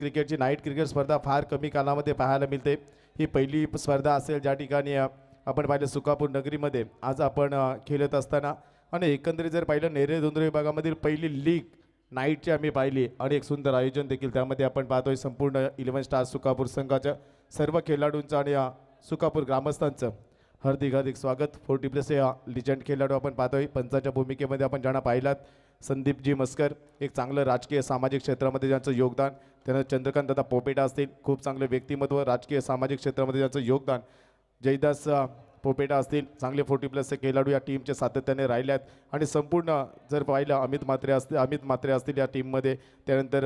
क्रिकेटची night cricket स्पर्धा फार कमी कालामध्ये पाहायला मिळते। ही पहिली स्पर्धा असेल ज्या ठिकाणी आपण पाहिलं सुकापूर नगरीमध्ये आज आपण खेळत असताना आणि एकंदरीत जर पाहिलं नेरे धुंद्रे विभागामधील पहिली लीग नाईटची आम्ही पाहिली आणि एक सुंदर आयोजन देखील त्यामध्ये आपण पाहतोय। संपूर्ण 11 स्टार्स सुकापूर संघाच्या सर्व खेळाडूंचं आणि सुकापूर ग्रामस्थांचं हार्दिक स्वागत। 40+ या लिजंड खेळाडू आपण पाहतोय। पंचाच्या भूमिकेमध्ये आपण ज्यांना पाहिलात संदीपजी मस्कर, एक चांगलं राजकीय सामाजिक क्षेत्रामध्ये ज्यांचं योगदान, त्यांना चंद्रकांत दादा पोपेटा असतील, खूप चांगले व्यक्तिमत्व राजकीय सामाजिक क्षेत्रामध्ये ज्यांचं योगदान, जयदास पोपेटा असतील, चांगले 40+ खेळाडू या टीमचे सातत्याने राहिल्यात आणि संपूर्ण जर पाहिलं अमित म्हात्रे असतील या टीममध्ये, त्यानंतर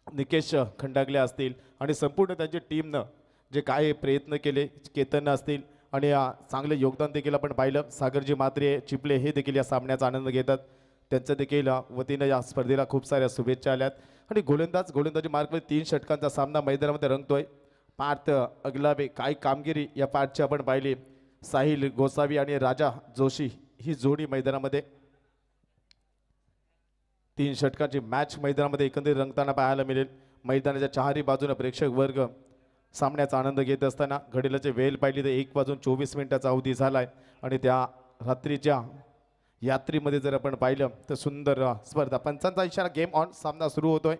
निकेश खंडागले असतील आणि संपूर्ण त्यांच्या टीमनं जे काय प्रयत्न केले, केतन असतील आणि चांगले योगदान देखील आपण पाहिलं। सागरजी म्हात्रे चिपले हे देखील या सामन्याचा आनंद घेतात, त्यांचं देखील वतीनं या स्पर्धेला खूप साऱ्या शुभेच्छा आल्यात। आणि गोलंदाजी मार्कमध्ये 3 षटकांचा सामना मैदानामध्ये रंगतोय। पार्थ अगलावे काय कामगिरी या पार्टची आपण पाहिली। साहिल गोसावी आणि राजा जोशी ही जोडी मैदानामध्ये 3 षटकांची मॅच मैदानामध्ये एकंदरीत रंगताना पाहायला मिळेल। मैदानाच्या चारही बाजूने प्रेक्षक वर्ग सामन्याचा आनंद घेत असताना घडीलाचे वेळ पाहिली तर 1:24 अवधी झालाय आणि त्या रात्रीच्या यात्रेमध्ये जर आपण पाहिलं तर सुंदर स्पर्धा, पंचांचा इशारा, गेम ऑन, सामना सुरू होतोय।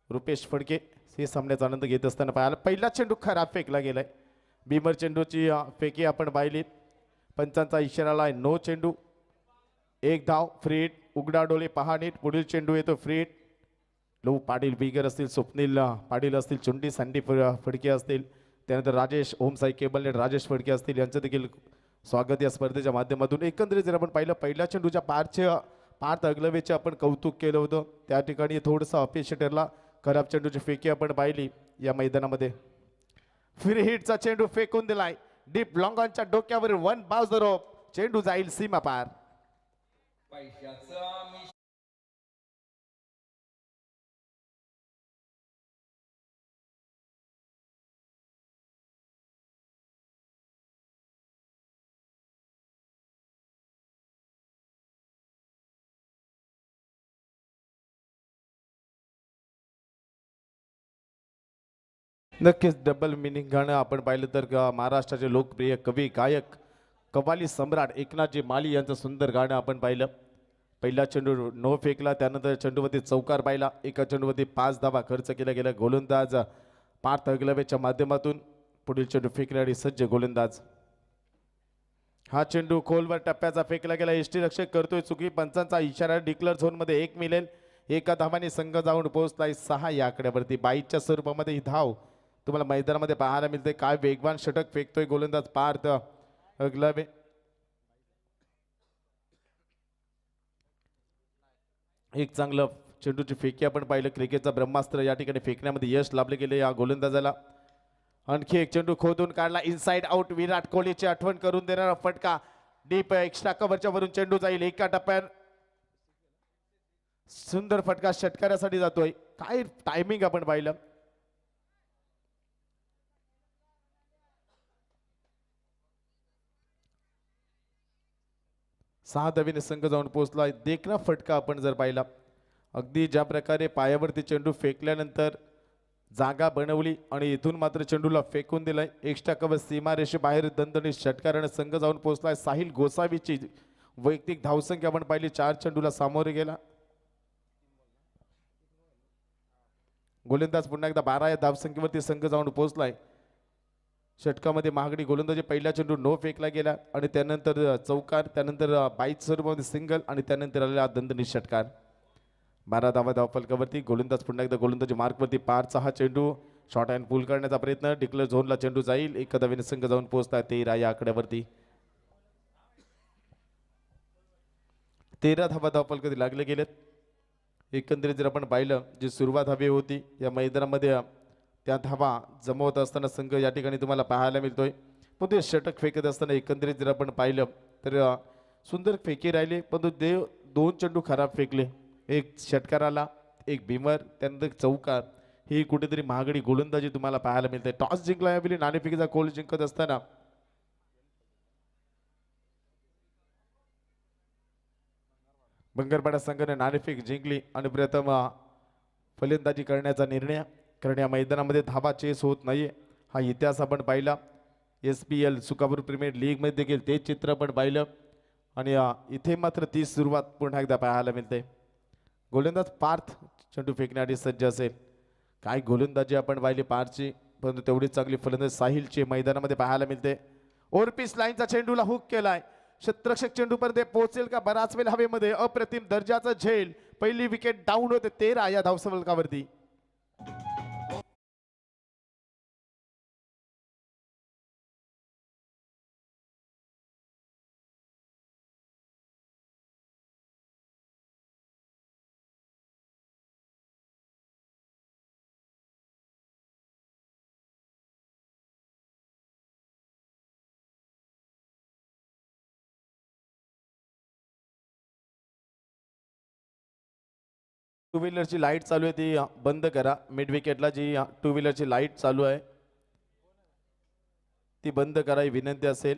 रुपेश फडके हे सामन्याचा आनंद घेत असताना पाहायला, पहिला चेंडू खराब फेकला गेलाय। बीमर चेंडूची फेकी आपण पाहिली, पंचांचा इशारा आहे नो चेंडू, 1 धाव, फ्री हिट, उघडा डोळे पहा नीट, पुढील चेंडू येतो फ्री हिट। लो पाटील बिगर असतील, स्वप्नील पाटील असतील, चुंडी सँडी फडके असतील, त्यानंतर राजेश ओमसाई केबल नेट राजेश फडके असतील, यांचं देखील स्वागत या स्पर्धेच्या माध्यमातून। एकंदरीत जर आपण पाहिलं पहिल्या चेंडूच्या पार्थ अगलवेचे आपण कौतुक केलं होतं, त्या ठिकाणी थोडंसं अपयश ठरला। खराब चेंडूची फेकी आपण पाहिली या मैदानामध्ये। फ्री हिटचा चेंडू फेकून दिलाय डीप लॉंगॉनच्या डोक्यावर, 1 बाउंस द रोप, चेंडू जाईल सीमा पार। नक्कीच डबल मिनिंग गाणं आपण पाहिलं तर महाराष्ट्राचे लोकप्रिय कवी गायक कव्वाली सम्राट एकनाथजी माली यांचं सुंदर गाणं आपण पाहिलं। पहिला चेंडू नो फेकला, त्यानंतर चेंडूवरती चौकार पाहिला, एका चेंडूवरती 5 धावा खर्च केला गेला। गोलंदाज पार्थ अगलवेच्या माध्यमातून पुढील चेंडू फेकण्यासाठी सज्ज गोलंदाज। हा चेंडू खोलवर टप्प्याचा फेकला गेला, यष्टीरक्षक करतोय चुकी, पंचांचा इशारा, डिक्लेअर झोनमध्ये 1 मिळेल, एका धावाने संघ जाऊन पोहोचलाय 6 या आकड्यावरती। 22च्या स्वरूपामध्ये ही धाव तुम्हाला मैदानामध्ये पाहायला मिळते। काय वेगवान षटक फेकतोय गोलंदाज पार्थ अगलवे। एक चांगलं चेंडूची फेकी आपण पाहिलं, क्रिकेटचा ब्रह्मास्त्र या ठिकाणी फेकण्यामध्ये यश लाभले गेले या गोलंदाजाला। आणखी एक चेंडू खोदून काढला, इनसाइड आउट, विराट कोहलीची आठवण करून देणारा फटका, डीप एक्स्ट्रा कव्हरच्या वरून चेंडू जाईल एका टप्प्यात, सुंदर फटका षटकारासाठी जातोय। काय टायमिंग आपण पाहिलं, 6 धावेने संघ जाऊन पोहोचला। देखना फटका आपण जर पाहिला, अगदी ज्या प्रकारे पायावरती चेंडू फेकल्यानंतर जागा बनवली आणि इथून मात्र चेंडूला फेकून दिलाय, एक्स्ट्रा कव्हर सीमारेषे बाहेर दणदणीत षटकाराने संघ जाऊन पोहोचलाय। साहिल गोसावीची वैयक्तिक धावसंख्या आपण पाहिली, 4 चेंडूला सामोरे गेला। गोलंदाज पुन्हा एकदा 12 या धावसंख्येवरती संघ जाऊन पोहोचलाय। षटकामध्ये महागडी गोलंदाजी, पहिला चेंडू नो फेकला गेला आणि त्यानंतर चौकार, त्यानंतर 22 स्वरूपामध्ये सिंगल आणि त्यानंतर आलेला दणदणीत षटकार। 12 धावा धावफलकावरती, गोलंदाज पुन्हा एकदा गोलंदाजी मार्कवरती। पारचा हा चेंडू शॉर्ट हँड पुल करण्याचा प्रयत्न, डिक्लेअर झोनला चेंडू जाईल, एका धावेने संघ जाऊन पोहोचला 13 या आकड्यावरती। 13 धावा धावफलकावरती लागले गेलेत। एकंदरीत जर आपण पाहिलं जी सुरुवात हवी होती या मैदानामध्ये, त्या धावा जमवत असताना संघ या ठिकाणी तुम्हाला पाहायला मिळतोय। पण ते षटक फेकत असताना एकंदरीत जर आपण पाहिलं तर सुंदर फेकी राहिले, पण देव 2 चेंडू खराब फेकले, एक षटकाराला, एक भीमर, त्यानंतर चौकार। ही कुठेतरी महागडी गोलंदाजी तुम्हाला पाहायला मिळते। टॉस जिंकला यावेळी नाणेफेकीचा कोल जिंकत असताना बंगरपाडा संघाने नाणेफेक जिंकली आणि प्रथम फलंदाजी करण्याचा निर्णय कारण या मैदानामध्ये धाबा चेस होत नाही. हा इतिहास आपण पाहिला. SPL सुकापूर प्रीमियर लीगमध्ये देखील तेच चित्र आपण पाहिलं आणि इथे मात्र ती सुरुवात पुन्हा एकदा पाहायला मिळते. गोलंदाज पार्थ चेंडू फेकण्यासाठी सज्ज असेल. काय गोलंदाजी आपण पाहिली पारची, परंतु तेवढीच चांगली फलंदाजी साहिलची मैदानामध्ये पाहायला मिळते. ओव्हरपीस लाईनचा चेंडूला हुक केलाय. क्षेत्ररक्षक चेंडूपर्यंत पोहोचेल का? बराच वेळ हवेमध्ये अप्रतिम दर्जाचा झेल. पहिली विकेट डाऊन होते 13 या धावसंख्येवरती. टू व्हीलरची लाईट चालू आहे ती बंद करा. मिड विकेटला जी टू व्हीलरची लाईट चालू आहे ती बंद करा ही विनंती असेल.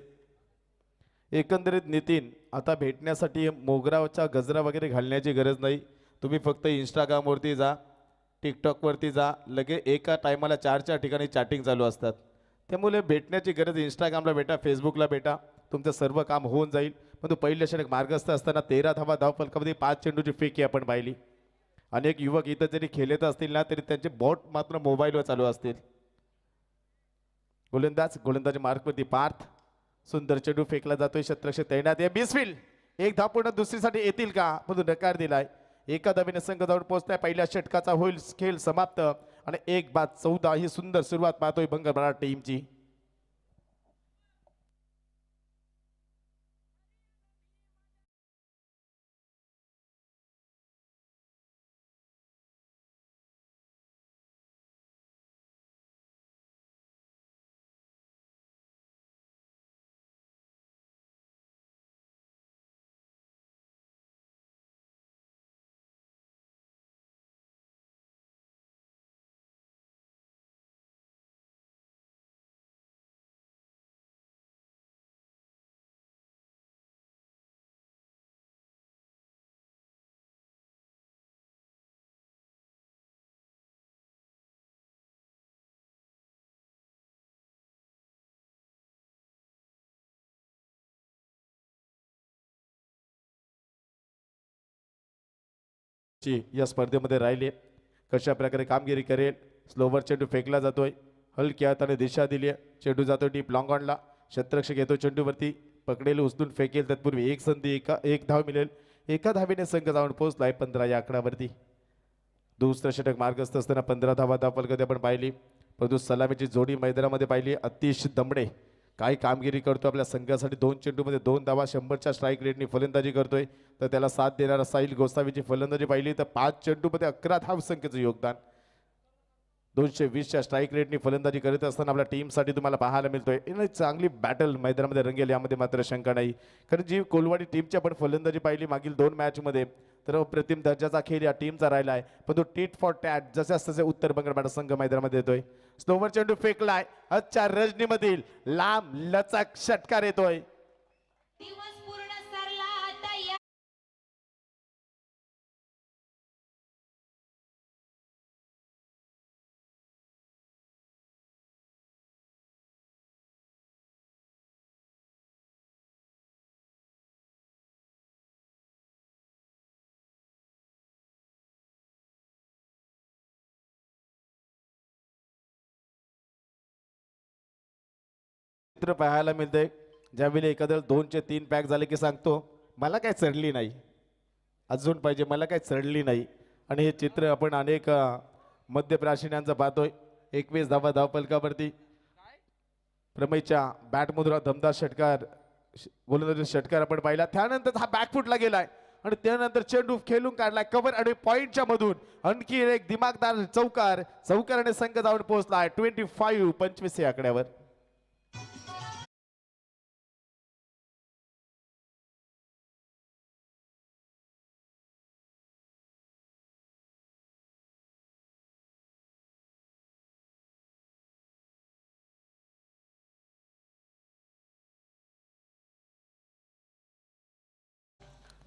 एकंदरीत नितीन, आता भेटण्यासाठी मोगराचा गजरा वगैरे घालण्याची गरज नाही. तुम्ही फक्त इंस्टाग्रामवरती जा, टिकटॉकवरती जा, लगे एका टायमाला 4 ठिकाणी चॅटिंग चालू असतात. त्यामुळे भेटण्याची गरज. इंस्टाग्रामला भेटा, फेसबुकला भेटा, तुमचं सर्व काम होऊन जाईल. पण तो पहिल्या षटक मार्गस्थ असताना 13 धावा धावफलकामध्ये 5 चेंडूची फेकी आपण पाहिली. अनेक युवक इथं जरी खेळत असतील ना तरी त्यांचे बॉट मात्र मोबाईलवर चालू असतील. गोलंदाज मार्कवरती पार्थ. सुंदर चेंडू फेकला जातोय. क्षेत्ररक्षक तैनात आहे. बिस्मिल एक धाव पूर्ण दुसरीसाठी येतील का? परंतु नकार दिलाय. एका धावेने संघ जाऊन पोहोचलाय. पहिल्या षटकाचा होईल खेळ समाप्त आणि 1-14 ही सुंदर सुरुवात पाहतोय बंगरबारा टीमची. या स्पर्धेमध्ये राहिले कशा प्रकारे कामगिरी करेल. स्लोवर चेंडू फेकला जातोय. हलक्या हाताने दिशा दिली आहे. चेंडू जातोय डीप लॉंग ऑनला. क्षेत्ररक्षक येतो चेंडूवरती, पकडेल, उचलून फेकेल. तत्पूर्वी एक संधी, एक धाव मिळेल. एका धावेने संघ जाऊन पोहोचलाय 15 या आकड्यावरती. दुसरं षटक मार्गस्थ असताना 15 धावा धावफलकामध्ये आपण पाहिली. परंतु सलामीची जोडी मैदानामध्ये पाहिली. अतिश दमडे काय कामगिरी करतो आपल्या संघासाठी. 2 चेंडूमध्ये 2 धावा, 100च्या स्ट्राईक रेटनी फलंदाजी करतोय. तर त्याला साथ देणारा साहिल गोसावीची फलंदाजी पाहिली तर 5 चेंडूमध्ये 11 धावसंख्येचं योगदान. 220च्या स्ट्राईक रेटनी फलंदाजी करत असताना आपल्या टीमसाठी तुम्हाला पाहायला मिळतोय चांगली बॅटल मैदानामध्ये रंगेल. यामध्ये मात्र शंका नाही. कारण जी कोलवाडी टीमची आपण फलंदाजी पाहिली मागील 2 मॅचमध्ये तर अप्रतिम दर्जाचा खेळ या टीमचा राहिला आहे. पण तो टीट फॉर टॅट जशाच तसे उत्तर बंगाल संघ मैदानामध्ये येतोय. स्लोवर चेंडू फेकलाय. आजच्या रजनीमधील लांब लचक षटकार येतोय. चित्र पाहायला मिळते. ज्यावेळी एखाद्या 2चे 3 पॅक झाले की सांगतो मला काय चढली नाही, अजून पाहिजे, मला काय चढली नाही. आणि हे चित्र आपण अनेक मध्यप्राशिन्यांचं पाहतोय. 21 धावा धावफलकावरती प्रमेयच्या बॅटमधून दमदार षटकार, गोलंदाजी षटकार आपण पाहिला. त्यानंतर हा बॅकफुटला गेलाय आणि त्यानंतर चेंडू खेळून काढलाय कव्हर आणि पॉइंटच्या मधून आणखी एक दिमागदार चौकाराने संघ जाऊन पोहोचलाय 25 या आकड्यावर.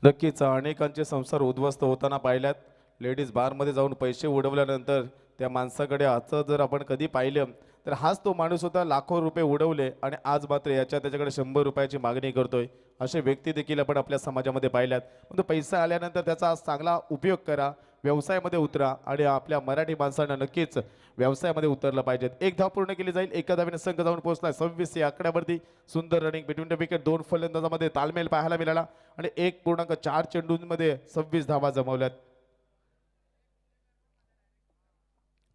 नक्कीच अनेकांचे संसार उद्ध्वस्त होताना पाहिल्यात. लेडीज बारमध्ये जाऊन पैसे उडवल्यानंतर त्या माणसाकडे असं जर आपण कधी पाहिलं तर हाच तो माणूस होता, लाखो रुपये उडवले आणि आज मात्र त्याच्याकडे 100 रुपयाची मागणी करतोय. असे व्यक्ती देखील आपण आपल्या समाजामध्ये पाहिल्यात. पण तो पैसा आल्यानंतर त्याचा आज चांगला उपयोग करा, व्यवसायामध्ये उतरा आणि आपल्या मराठी माणसांना नक्कीच व्यवसायामध्ये उतरलं पाहिजेत. एक धाव पूर्ण केली जाईल. एका धावेने संघ जाऊन पोहोचला 26 या आकड्यावरती. सुंदर रनिंग बिटवीन द विकेट. दोन फलंदाजामध्ये ताळमेळ पाहायला मिळाला आणि 1.4 चेंडूंमध्ये 26 धावा जमवल्यात.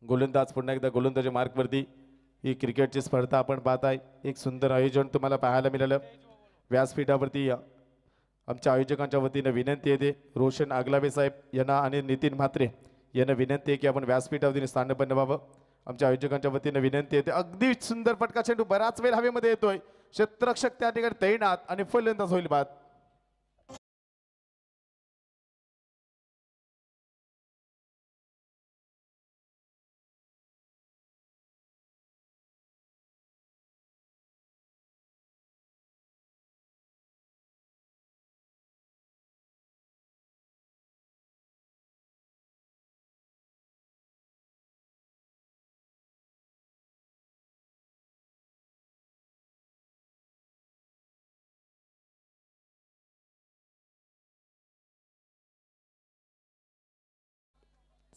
गोलंदाज पुन्हा एकदा गोलंदाजी मार्कवरती. ही क्रिकेटची स्पर्धा आपण पाहताय. एक सुंदर आयोजन तुम्हाला पाहायला मिळालं. व्यासपीठावरती आमच्या आयोजकांच्या वतीनं विनंती येते, रोशन आगलावे साहेब यांना आणि नितीन म्हात्रे यांना विनंती आहे की आपण व्यासपीठावरती स्थानपन्न व्हावं. आमच्या आयोजकांच्या वतीनं विनंती येते. अगदी सुंदर फटका चेंडू बराच वेळ हवेमध्ये येतोय. क्षेत्ररक्षक त्या ठिकाणी तैनात आणि फलंदाज होईल बाद.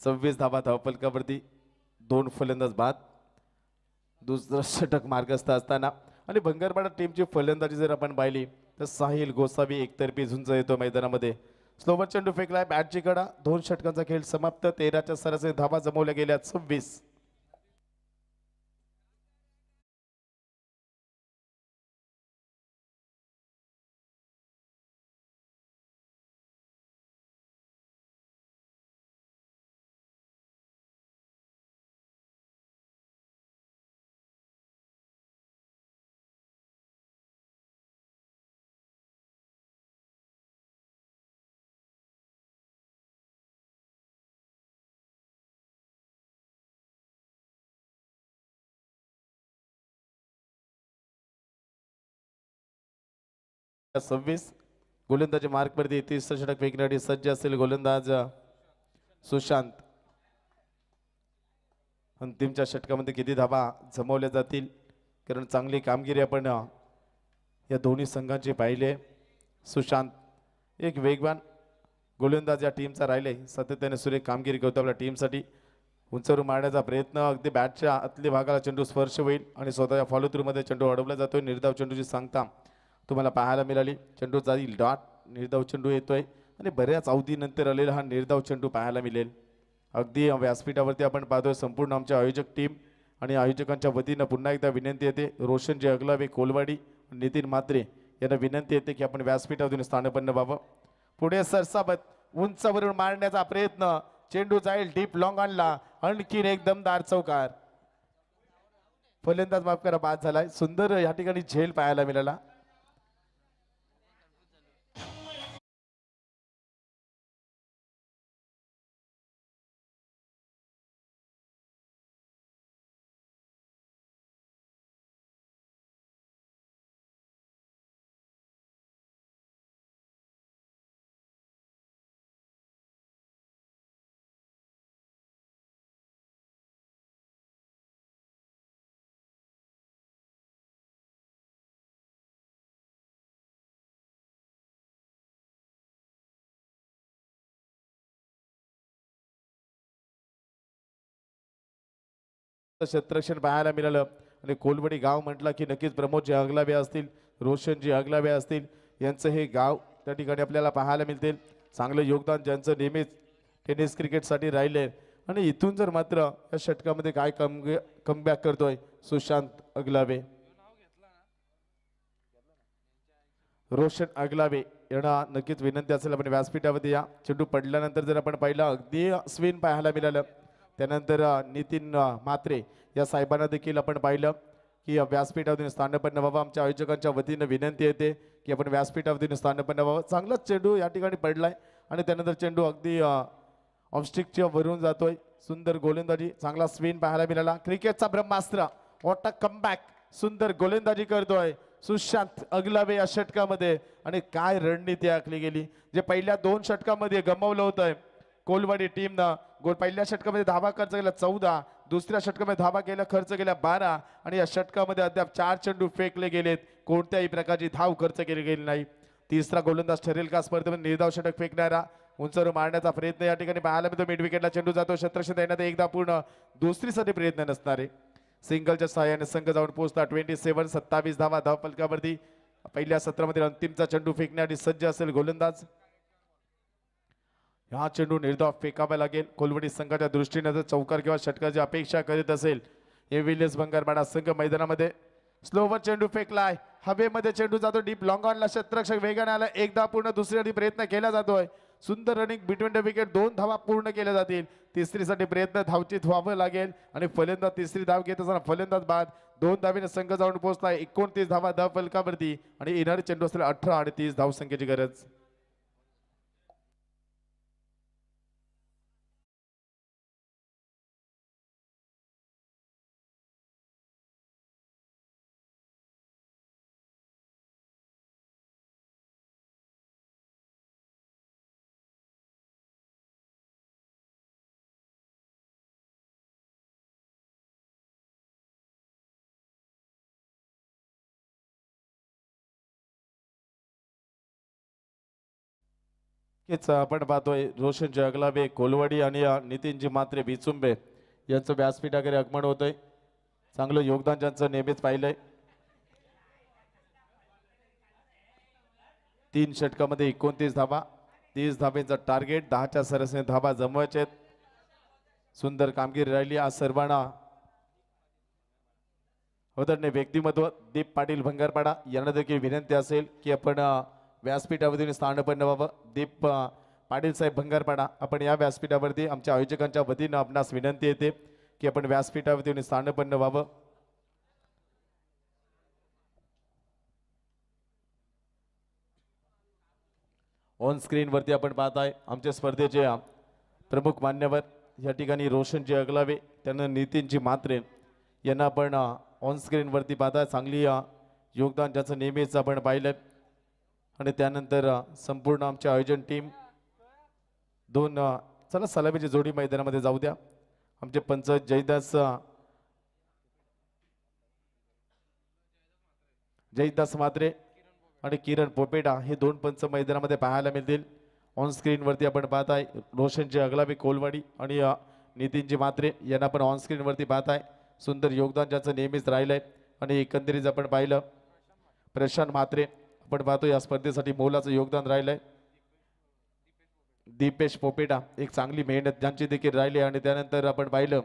सव्वीस धावा धावफलकावरती. दोन फलंदाज बाद. दुसरं षटक मार्गस्थ असताना आणि भंगारपाडा टीमची फलंदाजी जर आपण पाहिली तर साहिल गोसावी एकतर्फी झुंज येतो मैदानामध्ये. स्लोवर चेंडू फेकलाय बॅटची कडा. 2 षटकांचा खेळ समाप्त. 13च्या सरासरी धावा जमवल्या गेल्या 26. गोलंदाजी मार्कवरती 30 षटक फेकण्यासाठी सज्ज असेल गोलंदाज सुशांत. अंतिमच्या षटकामध्ये किती धावा जमवल्या जातील, कारण चांगली कामगिरी आपण या दोन्ही संघांची पाहिले. सुशांत एक वेगवान गोलंदाज या टीमचा राहिले. सातत्याने सुरेख कामगिरी करतो आपल्या टीमसाठी. उंचावरून मारण्याचा प्रयत्न. अगदी बॅटच्या आतल्या भागाला चेंडू स्पर्श होईल आणि स्वतःच्या फॉलो थ्रूमध्ये चेंडू अडवला जातोय. निर्धाव चेंडूची सांगता तुम्हाला पाहायला मिळाली. चेंडू जाईल डॉट. निर्धाव चेंडू येतोय आणि बऱ्याच अवधीनंतर आलेला हा निर्धाव चेंडू पाहायला मिळेल. अगदी व्यासपीठावरती आपण पाहतोय संपूर्ण आमच्या आयोजक टीम आणि आयोजकांच्या वतीनं पुन्हा एकदा विनंती येते, रोशनजी अगलावे कोलवाडी, नितीन म्हात्रे यांना विनंती येते की आपण व्यासपीठावरून स्थानपन्न व्हावं. पुढे सरसाबत उंचावरून मारण्याचा प्रयत्न. चेंडू जाईल डीप लॉंग आणला. आणखीन एक दमदार चौकार. फलंदाज माफ करा बाद झालाय. सुंदर या ठिकाणी झेल पाहायला मिळाला. क्षेत्ररक्षण पाहायला मिळालं आणि कोलवडी गाव म्हटलं की नक्कीच प्रमोदजी अगलावे असतील, रोशनजी अगलावे असतील, यांचं हे गाव त्या ठिकाणी आपल्याला पाहायला मिळतील. चांगलं योगदान ज्यांचं नेहमीच टेनिस क्रिकेटसाठी राहिले आणि इथून जर मात्र या षटकामध्ये काय कमबॅक करतोय सुशांत अगलावे. रोशन अगलावे यांना नक्कीच विनंती असेल आपण व्यासपीठावरती या. चेंडू पडल्यानंतर जर आपण पाहिलं अगदी स्विन पाहायला मिळालं. त्यानंतर नितीन म्हात्रे या साहेबांना देखील आपण पाहिलं की व्यासपीठावरून स्थानपन्न व्हावं. आमच्या आयोजकांच्या वतीनं विनंती येते की आपण व्यासपीठावरून स्थानपन्न व्हावं. चांगलाच चेंडू या ठिकाणी पडलाय आणि त्यानंतर चेंडू अगदी ऑफस्टिकच्या वरून जातोय. सुंदर गोलंदाजी, चांगला स्विन पाहायला मिळाला. क्रिकेटचा ब्रह्मास्त्र, वॉट अ कमबॅक. सुंदर गोलंदाजी करतोय सुशांत अगलावे या षटकामध्ये आणि काय रणनीती आखली गेली. जे पहिल्या 2 षटकामध्ये गमावलं होतं कोलवाडी टीमनं गोल पहिल्या षटकामध्ये धावा खर्च केला 14, दुसऱ्या षटकामध्ये धावा केला खर्च केला 12 आणि या षटकामध्ये अद्याप 4 चेंडू फेकले गेलेत, कोणत्याही प्रकारची धाव खर्च केली गेली नाही. तिसरा गोलंदाज ठरेल का स्पर्धेमध्ये निर्धाव षटक फेकणारा, उंचवर मारण्याचा प्रयत्न या ठिकाणी पाहायला मिळतो. मिड विकेटला चेंडू जातो, शतरक्षण देण्यात एकदा पूर्ण, दुसरीसाठी प्रयत्न नसणारे. सिंगलच्या सहाय्याने संघ जाऊन पोहोचला 27, 27 धावा धाव फलकावरती. पहिल्या सत्रामध्ये अंतिमचा चेंडू फेकण्यासाठी सज्ज असेल गोलंदाज. हा चेंडू निर्धाव फेकावा लागेल. कोलवडी संघाच्या दृष्टीने जर चौकार किंवा षटकाची अपेक्षा करीत असेल एव्हिलियस भंगारपाडा संघ मैदानामध्ये स्लोवर चेंडू फेकलाय, हवेमध्ये चेंडू जातो डीप लॉंग ऑनला, क्षेत्ररक्षक वेगाने आला, एकदा पूर्ण, दुसरीसाठी प्रयत्न केला जातोय. सुंदर रनिंग बिटवीन द विकेट, 2 धावा पूर्ण केल्या जातील. तिसरीसाठी प्रयत्न धावचीत व्हावं लागेल आणि फलंदाज तिसरी धाव घेत असताना फलंदाज बाद. 2 धावेने संघ जाऊन पोहोचलाय 29 धावा धाव फलकावरती आणि येणारे चेंडू असलेला 18 आणि 30 धाव संख्येची गरज. आपण पाहतोय रोशन जगलावे कोलवाडी आणि नितीनजी मात्रे बिचुंबे यांचं व्यासपीठाकडे आगमन होतंय. चांगलं योगदान ज्यांचं नेहमीच पाहिलंय. 3 षटकामध्ये 29 धावा, 30 धावेचा टार्गेट, 10च्या सरासरी धावा जमवायचे आहेत. सुंदर कामगिरी राहिली आज सर्वांना. होतडणे व्यक्तिमत्व दीप पाटील भंगारपाडा यांना देखील विनंती असेल की आपण व्यासपीठावरती स्थानपन्न व्हावं. दीप पाटील साहेब भंगारपाडा, आपण या व्यासपीठावरती आमच्या आयोजकांच्या वतीनं आपणास विनंती येते की आपण व्यासपीठावरती स्थानपन्न व्हावं. ऑन स्क्रीन वरती आपण पाहताय आमच्या स्पर्धेचे प्रमुख मान्यवर या ठिकाणी रोशनजी अगलावे, त्यांना नितीनजी मात्रे यांना आपण ऑन स्क्रीन वरती पाहताय. चांगली योगदान ज्याचं नेहमीच आपण पाहिलं आणि त्यानंतर संपूर्ण आमचे आयोजन टीम 2 चला सलामीची जोडी मैदानामध्ये जाऊ द्या. आमचे पंच जयदास मात्रे आणि किरण पोपेडा हे 2 पंच मैदानामध्ये पाहायला मिळतील. ऑन स्क्रीन वरती आपण पाहताय रोशनजी अगलावी कोलवाडी आणि नितीनजी मात्रे यांना आपण ऑन स्क्रीन वरती पाहताय. सुंदर योगदान ज्याचं नेहमीच राहिलंय आणि एकंदरीत आपण पाहिलं प्रशांत मात्रे आपण पाहतो या स्पर्धेसाठी मोलाचं योगदान राहिलंय. दीपेश पोपेडा एक चांगली मेहनत ज्यांची देखील राहिली आणि त्यानंतर आपण पाहिलं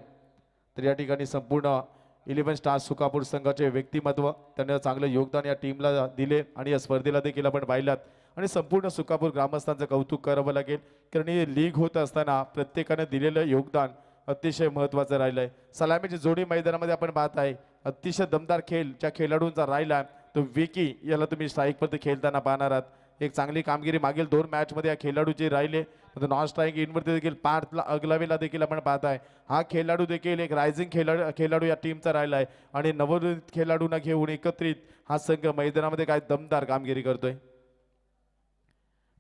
तर या ठिकाणी संपूर्ण 11 स्टार सुकापूर संघाचे व्यक्तिमत्व, त्यांनी चांगलं योगदान या टीमला दिले आणि या स्पर्धेला देखील आपण पाहिलात आणि संपूर्ण सुकापूर ग्रामस्थांचं कौतुक करावं लागेल कारण ही लीग होत असताना प्रत्येकाने दिलेलं योगदान अतिशय महत्त्वाचं राहिलंय. सलामीची जोडी मैदानामध्ये आपण पाहत आहे अतिशय दमदार खेळ ज्या खेळाडूंचा राहिला तो विकी याला तुम्ही स्ट्राईकवरती खेळताना पाहणार आहात. एक चांगली कामगिरी मागील 2 मॅचमध्ये या खेळाडूचे राहिले. नॉन स्ट्राईक इनवरती देखील पार्थला अगलावेला देखील आपण पाहताय हा खेळाडू देखील एक रायझिंग खेळाडू या टीमचा राहिला आहे आणि नवोदित खेळाडूंना घेऊन एकत्रित हा संघ मैदानामध्ये काय दमदार कामगिरी करतोय.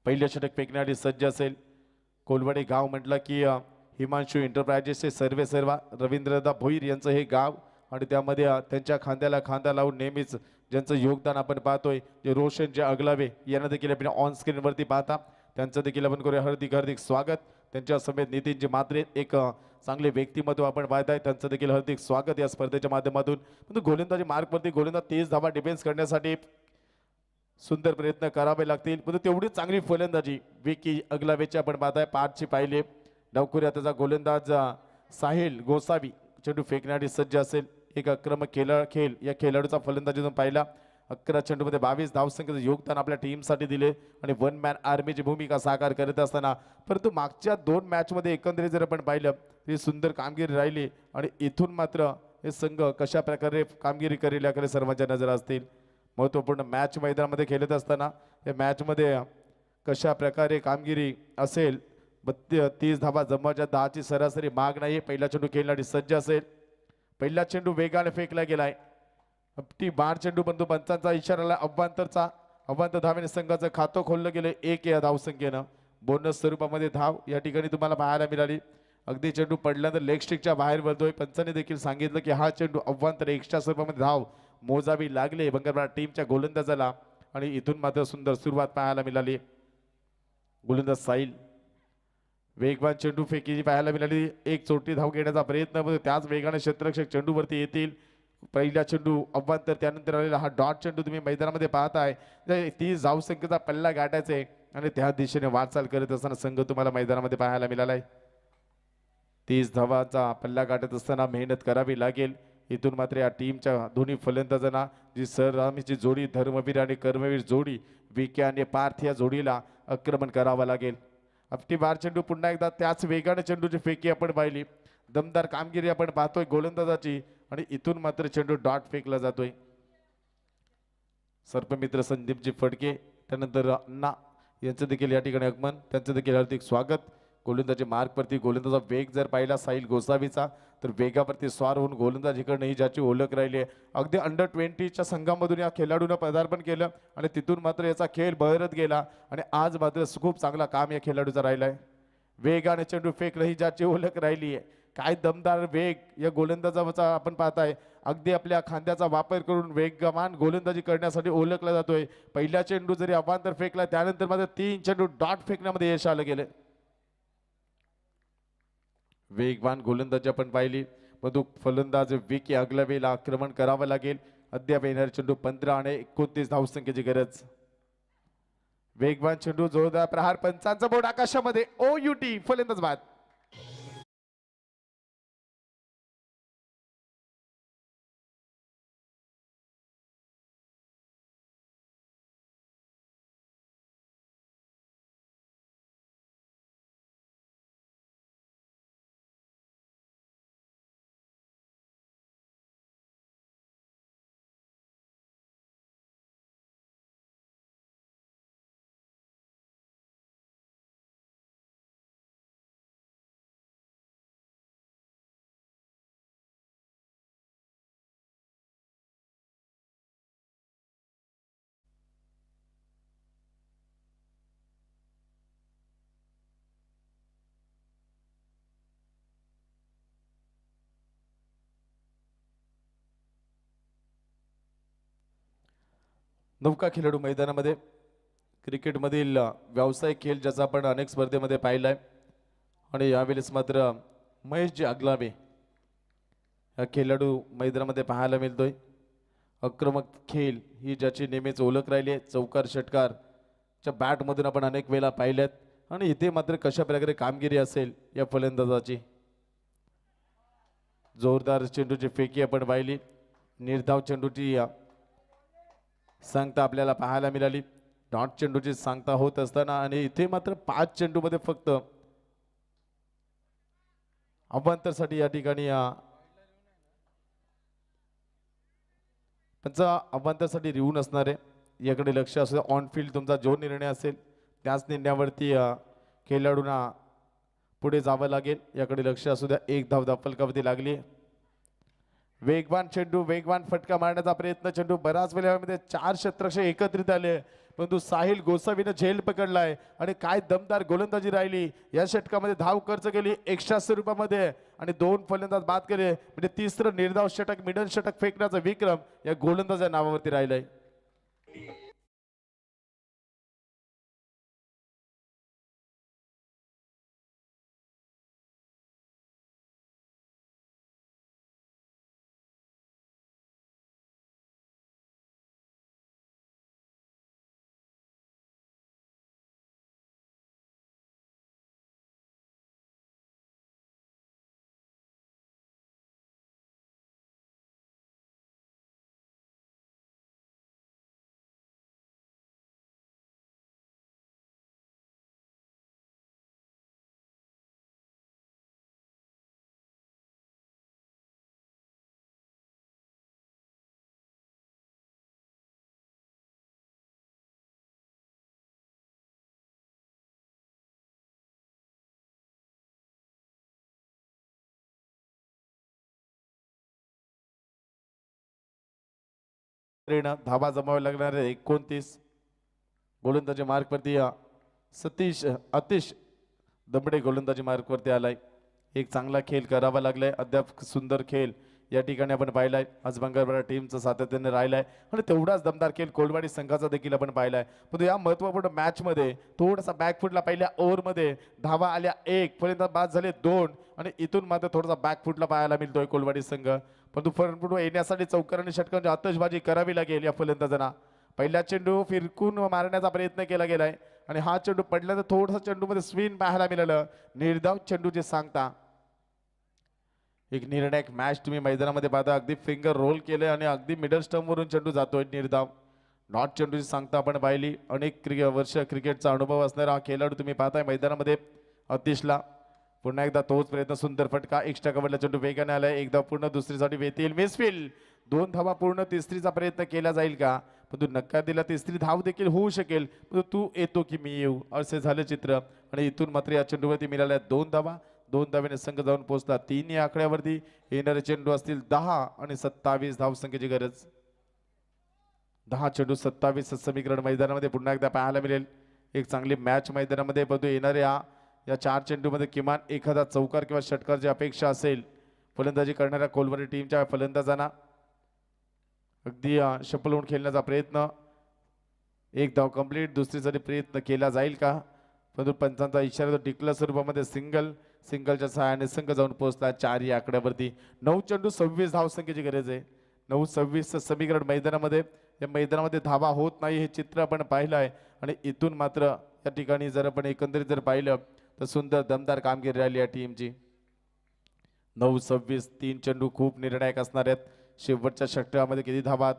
पहिल्या षटक फेकण्यासाठी सज्ज असेल कोलवाडी. गाव म्हटलं की हिमांशू एंटरप्राइजेसचे सर्वेसर्वा रवींद्रदा भोईर यांचं हे गाव आणि त्यामध्ये त्यांच्या खांद्याला खांदा लावून नेहमीच ज्यांचं योगदान आपण पाहतोय जे रोशन जे अगलावे यांना देखील आपण ऑन स्क्रीनवरती पाहता त्यांचं देखील आपण करूया हार्दिक स्वागत. त्यांच्या समेत नितीनजी मात्रे एक चांगले व्यक्तिमत्व आपण पाहताय त्यांचं देखील हार्दिक स्वागत या स्पर्धेच्या माध्यमातून. परंतु गोलंदाजी मार्कवरती गोलंदाज 30 धावा डिफेन्स करण्यासाठी सुंदर प्रयत्न करावे लागतील परंतु तेवढीच चांगली फलंदाजी विकी अगलावेची आपण पाहताय. 5ची पाहिले डावखुऱ्या त्याचा गोलंदाज साहिल गोसावी चेंडू फेकण्यासाठी सज्ज असेल. एक आक्रमक खेळ या खेळाडूचा फलंदाजीतून पाहिला. 11 चेंडूमध्ये 22 धावसंख्येचं योगदान आपल्या टीमसाठी दिले आणि 1 मॅन आर्मीची भूमिका साकार करत असताना परंतु मागच्या 2 मॅचमध्ये एकंदरीत जर आपण पाहिलं तरी सुंदर कामगिरी राहिली आणि इथून मात्र हे संघ कशा प्रकारे कामगिरी करेल याकडे सर्वांच्या नजर असतील. महत्त्वपूर्ण मॅच मैदानामध्ये खेळत असताना या मॅचमध्ये कशा प्रकारे कामगिरी असेल. 30 धावा जमवायच्या 10ची सरासरी माग नाही. पहिला चेंडू खेळण्यासाठी सज्ज असेल. पहिला चेंडू वेगाने फेकला गेलाय. ती बार चेंडू बंधू पंचांचा इशारा अव्वांतर धावेने संघाचं खातं खोललं गेलं 1 या धावसंख्येनं. बोनस स्वरूपामध्ये धाव या ठिकाणी तुम्हाला पाहायला मिळाली. अगदी चेंडू पडल्यानंतर लेग स्टिकच्या बाहेर वळतोय. पंचांनी देखील सांगितलं की हा चेंडू अव्वांतर एक्स्ट्रा स्वरूपामध्ये धाव मोजावी लागले बंगारवाडा टीमच्या गोलंदाजाला आणि इथून मात्र सुंदर सुरुवात पाहायला मिळाली. गोलंदाज साहिल वेगवान चेंडू फेकी पाहायला मिळाली. एक चोटी धाव घेण्याचा प्रयत्न त्याच वेगाने क्षेत्ररक्षक चेंडूवरती येतील. पहिला चेंडू अव्वांतर त्यानंतर आलेला हा डॉट चेंडू तुम्ही मैदानामध्ये पाहताय. 30 धावसंख्येचा पल्ला गाठायचा आहे आणि त्या दिशेने वाटचाल करत असताना संघ तुम्हाला मैदानामध्ये पाहायला मिळालाय. 30 धावांचा पल्ला गाठत असताना मेहनत करावी लागेल. इथून मात्र या टीमच्या दोन्ही फलंदाजांना जी सररामीची जोडी धर्मवीर आणि कर्मवीर जोडी विके आणि पार्थ या जोडीला आक्रमण करावं लागेल. आपटी बार चेंडू पुन्हा एकदा त्याच वेगाने चेंडूची फेकी आपण पाहिली. दमदार कामगिरी आपण पाहतोय गोलंदाजाची आणि इथून मात्र चेंडू डॉट फेकला जातोय. सर्पमित्र संदीपजी फडके त्यानंतर अण्णा यांचं देखील या ठिकाणी आगमन त्यांचं देखील हार्दिक स्वागत. गोलंदाजी मार्गवरती गोलंदाजा वेग जर पाहिला साहिल गोसावीचा तर वेगावरती स्वार होऊन गोलंदाज इकडनं ही ज्याची ओळख राहिली आहे. अगदी अंडर 20च्या संघामधून या खेळाडूनं पदार्पण केलं आणि तिथून मात्र याचा खेळ बहरत गेला आणि आज मात्र खूप चांगला काम या खेळाडूचा राहिला आहे. वेगाने चेंडू फेक ही ज्याची ओळख राहिली आहे. काय दमदार वेग या गोलंदाजाचा आपण पाहताय. अगदी आपल्या खांद्याचा वापर करून वेगवान गोलंदाजी करण्यासाठी ओळखला जातोय. पहिला चेंडू जरी अवांतर फेकला त्यानंतर मात्र 3 चेंडू डॉट फेकण्यामध्ये यश आलं गेलं. वेगवान गोलंदाजी आपण पाहिली. परंतु फलंदाज विकी अगलवेला आक्रमण करावं लागेल. अद्याप येणारे चेंडू 15 आणि 29 धावसंख्येची गरज. वेगवान चेंडू जोरदार प्रहार पंचांचा बोर्ड आकाशामध्ये. OUT फलंदाज बाद. नौका खेळाडू मैदानामध्ये क्रिकेटमधील व्यावसायिक खेळ ज्याचा आपण अनेक स्पर्धेमध्ये पाहिलाय आणि यावेळेस मात्र महेशजी अगलावे हा खेळाडू मैदानामध्ये पाहायला मिळतोय. आक्रमक खेळ ही ज्याची नेहमीच ओळख राहिली आहे. चौकार षटकारच्या बॅटमधून आपण अनेक वेळा पाहिल्यात आणि इथे मात्र कशा प्रकारे कामगिरी असेल या फलंदाजाची. जोरदार चेंडूची फेकी आपण पाहिली. निर्धाव चेंडूची सांगता आपल्याला पाहायला मिळाली. डॉट चेंडूची सांगता होत असताना आणि इथे मात्र 5 चेंडूमध्ये फक्त अवांतरसाठी या ठिकाणी त्यांचा अवांतरसाठी रिवून असणार आहे. याकडे लक्ष असू द्या. ऑन फील्ड तुमचा जो निर्णय असेल त्याच निर्णयावरती खेळाडूंना पुढे जावं लागेल. याकडे लक्ष असू द्या. एक धाव फलकावरती लागली. वेगवान चेंडू वेगवान फटका मारण्याचा प्रयत्न. चेंडू बराच वेळामध्ये 4 क्षेत्ररक्षक एकत्रित आले परंतु साहिल गोसावीने झेल पकडलाय आणि काय दमदार गोलंदाजी राहिली. या षटकामध्ये धाव खर्च केली एक्स्ट्रा स्वरूपामध्ये आणि 2 फलंदाज बाद केले म्हणजे तिसरं निर्धाव षटक मिडन षटक फेकण्याचा विक्रम या गोलंदाजा नावावरती राहिलाय. धावा जमावे लागणार 29. गोलंदाजी मार्कवरती सतीश अतिश दमडे गोलंदाजी मार्कवरती आलाय. एक चांगला खेळ करावा लागलाय. अद्याप सुंदर खेळ या ठिकाणी आपण पाहिलाय. आज बंगालवाडा टीमचं सातत्याने राहिलाय आणि तेवढाच दमदार खेळ कोलवाडी संघाचा देखील आपण पाहिलाय. पण या महत्त्वपूर्ण मॅचमध्ये थोडासा बॅकफुटला पहिल्या ओव्हरमध्ये धावा आल्या 1, फलंदाज बाद झाले 2 आणि इथून मात्र थोडासा बॅकफुटला पाहायला मिळतोय कोलवाडी संघ. परंतु फ्रंटफुट येण्यासाठी चौकार आणि षटकांची आतषबाजी करावी लागेल या फलंदाजांना. पहिला चेंडू फिरकून मारण्याचा प्रयत्न केला गेलाय आणि हा चेंडू पडला तर थोडासा चेंडूमध्ये स्पिन पाहायला मिळालं. निर्धाव चेंडू जे सांगता एक निर्णायक मॅच तुम्ही मैदानामध्ये पाहता. अगदी फिंगर रोल केले आणि अगदी मिडल स्टंपवरून चेंडू जातोय निर्धाव. नॉट चेंडूची सांगता आपण पाहिली. अनेक वर्ष क्रिकेटचा अनुभव असणारा हा खेळाडू तुम्ही पाहताय मैदानामध्ये अतिशला. पुन्हा एकदा तोच प्रयत्न सुंदर फटका एक्स्ट्रा कव्हरला चेंडू वेगाने आलाय. एकदा पूर्ण दुसरीसाठी वेतील मिसफिल 2 धावा पूर्ण तिसरीचा प्रयत्न केला जाईल का. पण तू नकार दिला तिसरी धाव देखील होऊ शकेल. पण तू येतो की मी येऊ असे झालं चित्र आणि इथून मात्र या चेंडूवरती मिळाल्या 2 धावा. 2 धावेने संघ जाऊन पोहोचला 3 या आकड्यावरती. येणारे चेंडू असतील 10 आणि 27 धावसंख्येची गरज. 10 चेंडू 27 समीकरण मैदानामध्ये पुन्हा एकदा पाहायला मिळेल. एक चांगली मॅच मैदानामध्ये परंतु येणाऱ्या या 4 चेंडूमध्ये किमान एखादा चौकार किंवा षटकारची अपेक्षा असेल फलंदाजी करणाऱ्या कोलवाडी टीमच्या फलंदाजांना. अगदी शपल होऊन खेळण्याचा प्रयत्न. एक धाव कंप्लीट. दुसरीसाठी प्रयत्न केला जाईल का. परंतु पंचांचा इशारा तो टिकला स्वरूपामध्ये सिंगलच्या सहाय्याने संघ जाऊन पोहोचला 4 या आकड्यावरती. 9 चेंडू 26 धावसंख्येची गरज आहे. 9-26 समीकरण मैदानामध्ये. या मैदानामध्ये धावा होत नाही हे चित्र आपण पाहिलं आहे आणि इथून मात्र या ठिकाणी जर आपण एकंदरीत जर पाहिलं तर सुंदर दमदार कामगिरी राहिली या टीमची. 9-26 3 चेंडू खूप निर्णायक असणार आहेत. शेवटच्या षटकामध्ये किती धावा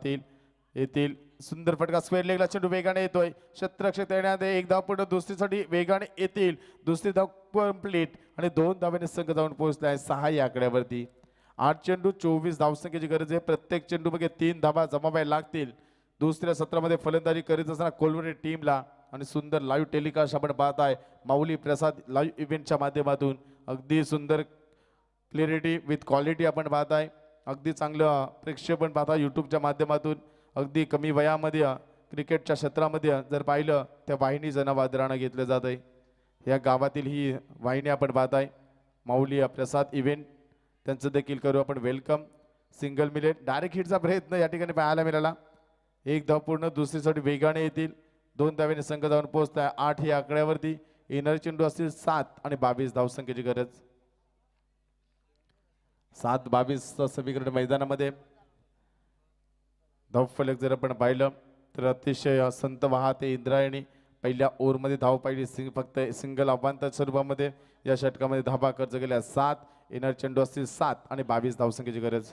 येतील. सुंदर फटका स्क्वेअर लेगला चेंडू वेगाने येतोय. शतरक्षक येण्यात एक धाव पूर्ण दुसरीसाठी वेगाने येतील. दुसरी धाव कंप्लीट आणि 2 धावेने संघ जाऊन पोहोचला आहे 6 या आकड्यावरती. 8 चेंडू 24 धावसंख्येची गरज आहे. प्रत्येक चेंडूमध्ये 3 धावा जमावायला लागतील. दुसऱ्या सत्रामध्ये फलंदाजी करीत असताना कोलवाडी टीमला आणि सुंदर लाईव्ह टेलिकास्ट आपण पाहताय माऊली प्रसाद लाईव्ह इव्हेंटच्या माध्यमातून. अगदी सुंदर क्लिअरिटी विथ क्वालिटी आपण पाहताय. अगदी चांगलं प्रेक्षेपण पाहता यूट्यूबच्या माध्यमातून. अगदी कमी वयामध्ये क्रिकेटच्या क्षेत्रामध्ये जर पाहिलं त्या वाहिनी जनावादरानं घेतलं जात आहे. या गावातील ही वाहिनी आपण पाहताय माऊली प्रसाद इव्हेंट. त्यांचं देखील करू आपण वेलकम. सिंगल मिलेट डायरेक्ट हिटचा प्रयत्न या ठिकाणी पाहायला मिळाला. एक धाव पूर्ण दुसरीसाठी वेगाने येतील. 2 धावेने संघ जाऊन पोहोचताय 8 या आकड्यावरती. येणारे चेंडू असतील 7 आणि 22 धावसंख्येची गरज. 7-22 समीकरण मैदानामध्ये. धावफलक जर आपण पाहिलं तर अतिशय संत वाहते इंद्रायणी. पहिल्या ओव्हरमध्ये धाव पाहिली फक्त सिंगल अवांतर स्वरूपामध्ये. या षटकामध्ये धावा खर्च केल्या 7. येणारे चेंडू असतील 7 आणि 22 धावसंख्येची गरज.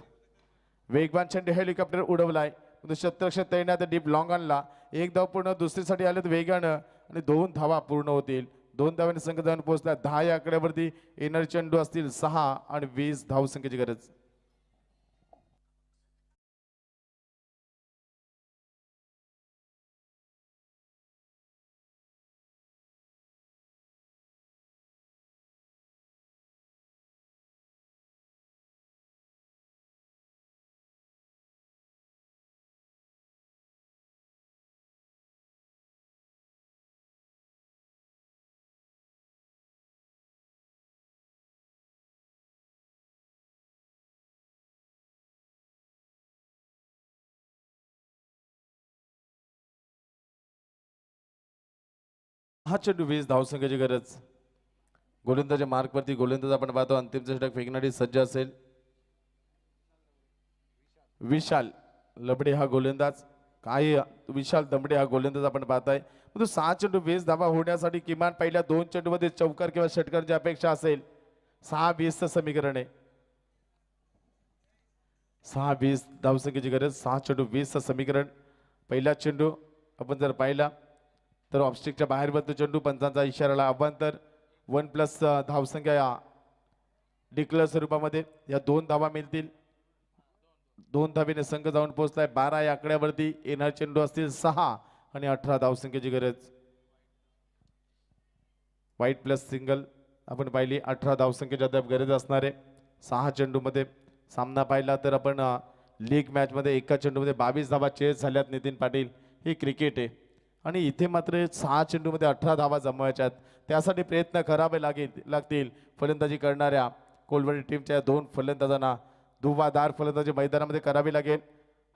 वेगवान चेंडू हेलिकॉप्टर उडवलाय. शतरक्षक तैनात डीप लॉंग आणला. एक धाव पूर्ण दुसरीसाठी आले तर वेगानं आणि 2 धावा पूर्ण होतील. 2 धावांनी संघ जाऊन पोहोचला 10 या आकड्यावरती. येणारे चेंडू असतील 6 आणि 20 धावसंख्येची गरज. हा चेंडू 20 धावसंख्येची गरज. गोलंदाच्या मार्कवरती गोलंदाज आपण पाहतो. अंतिम षटक फेकण्यासाठी सज्ज असेल विशाल लबडे हा गोलंदाज. काय विशाल दमडे हा गोलंदाज आपण पाहताय. परंतु 6 चेंडू 20 धावा होण्यासाठी किमान पहिल्या 2 चेंडूमध्ये चौकार किंवा षटकारची अपेक्षा असेल. 6-20 समीकरण आहे. 6-20 धावसंख्येची गरज. 6 चेंडू 20 समीकरण. पहिला चेंडू आपण जर पाहिला तर ऑब्स्टिकच्या बाहेर बदल चेंडू. पंचांचा इशाराला अवांतर 1+ धावसंख्या डिक्लेअर स्वरूपामध्ये. या 2 धावा मिळतील. 2 धावेने संघ जाऊन पोहोचलाय 12 या आकड्यावरती. येणार चेंडू असतील 6 आणि 18 धावसंख्येची गरज. वाईट प्लस सिंगल आपण पाहिली. 18 धावसंख्येची अद्याप गरज असणार आहे 6 चेंडूमध्ये. सामना पाहिला तर आपण लीग मॅचमध्ये एका चेंडूमध्ये 22 धावा चेस झाल्यात. नितीन पाटील ही क्रिकेट आहे आणि इथे मात्र 6 चेंडूमध्ये 18 धावा जमवायच्या आहेत. त्यासाठी प्रयत्न करावे लागतील फलंदाजी करणाऱ्या कोलवडी टीमच्या 2 फलंदाजांना धुवाधार फलंदाजी मैदानामध्ये करावी लागेल.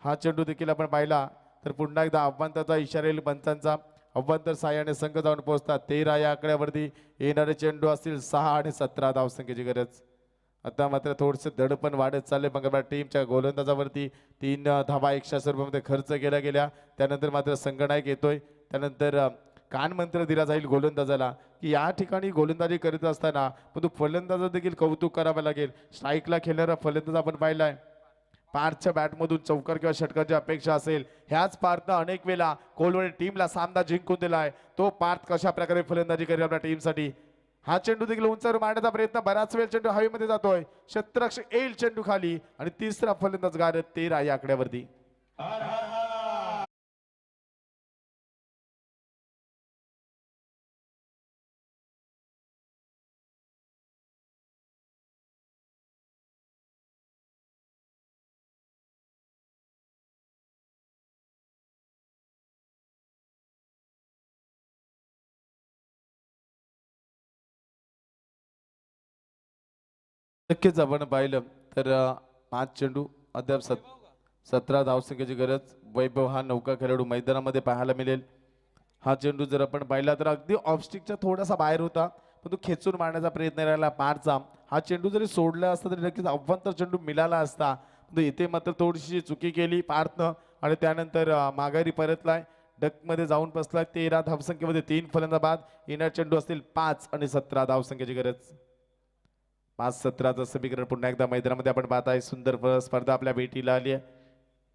हा चेंडू देखील आपण पाहिला तर पुन्हा एकदा आव्हानाचा इशारा येईल पंचांचा. अव्वंतर साह्याने संघ जाऊन पोहोचतात 13 या आकड्यावरती. येणारे चेंडू असतील 6 आणि 17 धावसंख्येची गरज. आता मात्र थोडंसं दडपण वाढत चालले मंगळवार टीमच्या गोलंदाजावरती. 3 धावा 180 रुपयामध्ये खर्च केल्या गेल्या. त्यानंतर मात्र संघनायक येतोय. त्यानंतर कानमंत्र दिला जाईल गोलंदाजाला की या ठिकाणी गोलंदाजी करीत असताना पण तू फलंदाजा देखील कौतुक करावं लागेल. स्ट्राईकला खेळणारा फलंदाज आपण पाहिलाय. पारच्या बॅटमधून चौकार किंवा षटकाची अपेक्षा असेल. ह्याच पार्थनं अनेक वेळा कोलवडी टीमला सामना जिंकून दिलाय. तो पार्थ कशा प्रकारे फलंदाजी करेल आपल्या टीमसाठी. हा चेंडू देखील उंचावर मारण्याचा प्रयत्न. बराच वेळ चेंडू हवेमध्ये जातोय. क्षेत्ररक्षक येईल चेंडू खाली आणि तिसरा फलंदाज गारद 13 या आकड्यावरती. नक्कीच आपण पाहिलं तर 5 चेंडू अद्याप 17 धावसंख्येची गरज. वैभव हा नौका खेळाडू मैदानामध्ये पाहायला मिळेल. हा चेंडू जर आपण पाहिला तर अगदी ऑफस्टिकच्या थोडासा बाहेर होता पण तो खेचून मारण्याचा प्रयत्न राहिला पारचा. हा चेंडू जरी सोडला असता तरी नक्कीच अव्वंतर चेंडू मिळाला असता. पण इथे मात्र थोडीशी चुकी केली पार्थनं आणि त्यानंतर माघारी परतलाय. डकमध्ये जाऊन बसलाय. 13 धावसंख्येमध्ये 3 फलंदाज बाद. येणार चेंडू असतील 5 आणि 17 धावसंख्येची गरज. 5-17चं समीकरण पुन्हा एकदा मैदानामध्ये आपण पाहताय. सुंदर स्पर्धा आपल्या भेटीला आली आहे.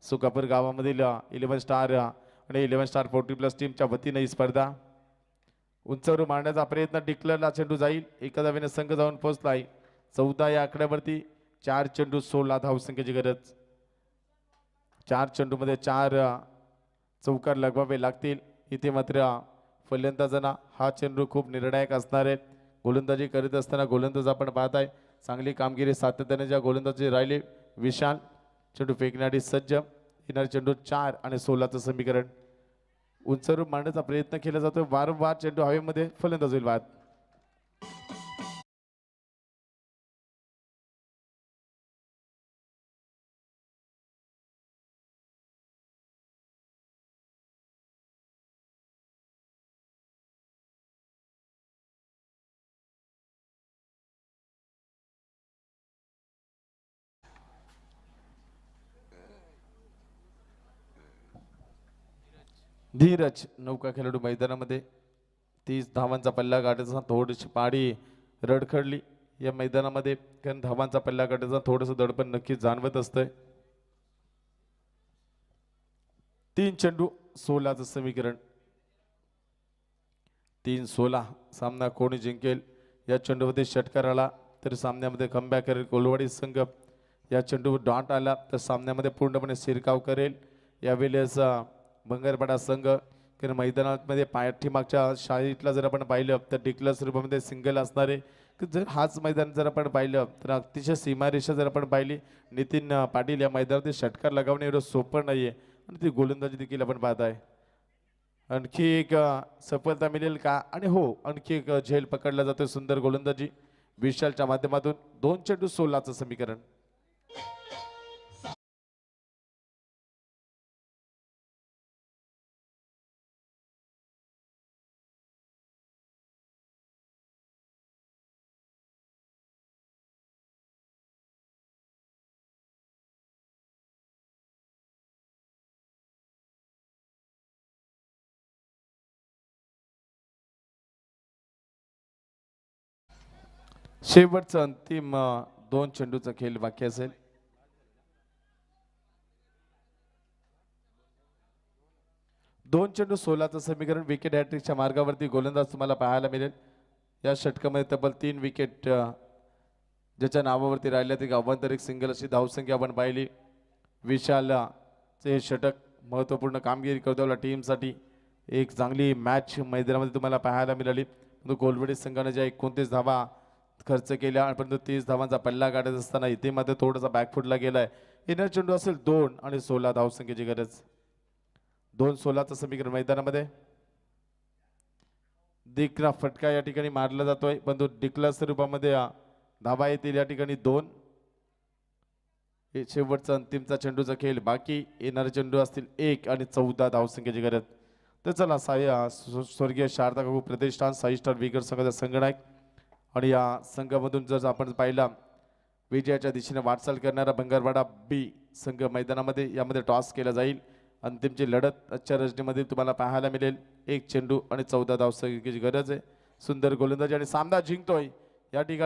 सुकापूर गावामधील 11 स्टार आणि 11 स्टार 40+ टीमच्या वतीने ही स्पर्धा. उंचावर मारण्याचा प्रयत्न. डिक्लेअरला चेंडू जाईल. एका धावेने संघ जाऊन पोहोचलाय 14 या आकड्यावरती. 4 चेंडू 16 धावसंख्येची गरज. 4 चेंडूमध्ये 4 चौकार लगवावे लागतील. इथे मात्र फलंदाजांना हा चेंडू खूप निर्णायक असणार आहे. गोलंदाजी करीत असताना गोलंदाज आपण पाहताय चांगली कामगिरी सातत्याने ज्या गोलंदाजी राहिली. विशाल चेंडू फेकण्यासाठी सज्ज. येणारे चेंडू 4 आणि 16चं समीकरण. उंचावर मारण्याचा प्रयत्न केला जातोय. वारंवार चेंडू हवेमध्ये फलंदाज होईल बाद. धीरज नौका खेळाडू मैदानामध्ये. 30 धावांचा पल्ला गाठायचा. थोडीशी पाडी रडखडली या मैदानामध्ये कारण धावांचा पल्ला गाठायचा थोडंसं दडपण नक्कीच जाणवत असतंय. 3 चेंडू 16चं समीकरण. 3-16 सामना कोणी जिंकेल. या चेंडूमध्ये षटकार आला तर सामन्यामध्ये कमबॅक करेल कोलवाडी संघ. या चेंडूवर डॉट आला तर सामन्यामध्ये पूर्णपणे शिरकाव करेल. यावेळेस बंगारपाडा संघ कारण मैदानामध्ये पाठीमागच्या शाळेतला जर आपण पाहिलं तर डिक्लेअर स्वरूपामध्ये सिंगल असणार आहे. जर हाच मैदान जर आपण पाहिलं तर अतिशय सीमारेषा जर आपण पाहिली. नितीन पाटील या मैदानामध्ये षटकार लगावणे एवढं सोपं नाही आहे आणि ती गोलंदाजी देखील आपण पाहत आहे. आणखी एक सफलता मिळेल का. आणि हो आणखी एक झेल पकडला जातोय. सुंदर गोलंदाजी विशालच्या माध्यमातून. 2 चेंडू 16चं समीकरण. शेवटचं अंतिम 2 चेंडूचा खेळ बाकी असेल. दोन चेंडू 16चं समीकरण. विकेट हॅट्रिकच्या मार्गावरती गोलंदाज तुम्हाला पाहायला मिळेल. या षटकामध्ये तब्बल 3 विकेट ज्याच्या नावावरती राहिल्या ती अवांतरिक सिंगल अशी धावसंख्या आपण पाहिली. विशालचे षटक महत्त्वपूर्ण कामगिरी करतो आपल्या टीमसाठी. एक चांगली मॅच मैदानामध्ये तुम्हाला पाहायला मिळाली. परंतु कोलवडी संघाने ज्या 29 धावा खर्च केल्या परंतु 30 धावांचा पल्ला गाठत असताना इथे मात्र थोडासा बॅकफुटला गेलाय. येणार चेंडू असेल 2 आणि 16 धावसंख्येची गरज. 2-16चं समीकरण मैदानामध्ये. डिकला फटका या ठिकाणी मारला जातोय, परंतु डिकला स्वरूपामध्ये धावा येतील या ठिकाणी 2. हे शेवटचा अंतिमचा चेंडूचा खेळ, बाकी येणारे चेंडू असतील 1 आणि 14 धावसंख्येची गरज. तर चला स्वर्गीय शारदा काकू प्रतिष्ठान 6 स्टार विगर संघाचा संघनायक आणि या संघामधून जर आपण पाहिला विजयाच्या दिशेने वाटचाल करणारा भंगारवाडा बी संघ मैदानामध्ये यामध्ये टॉस केला जाईल. अंतिमची लढत आजच्या रजनीमध्ये तुम्हाला पाहायला मिळेल. 1 चेंडू आणि 14 धावसंख्येची गरज आहे. सुंदर गोलंदाजी आणि सामना जिंकतोय या ठिकाणी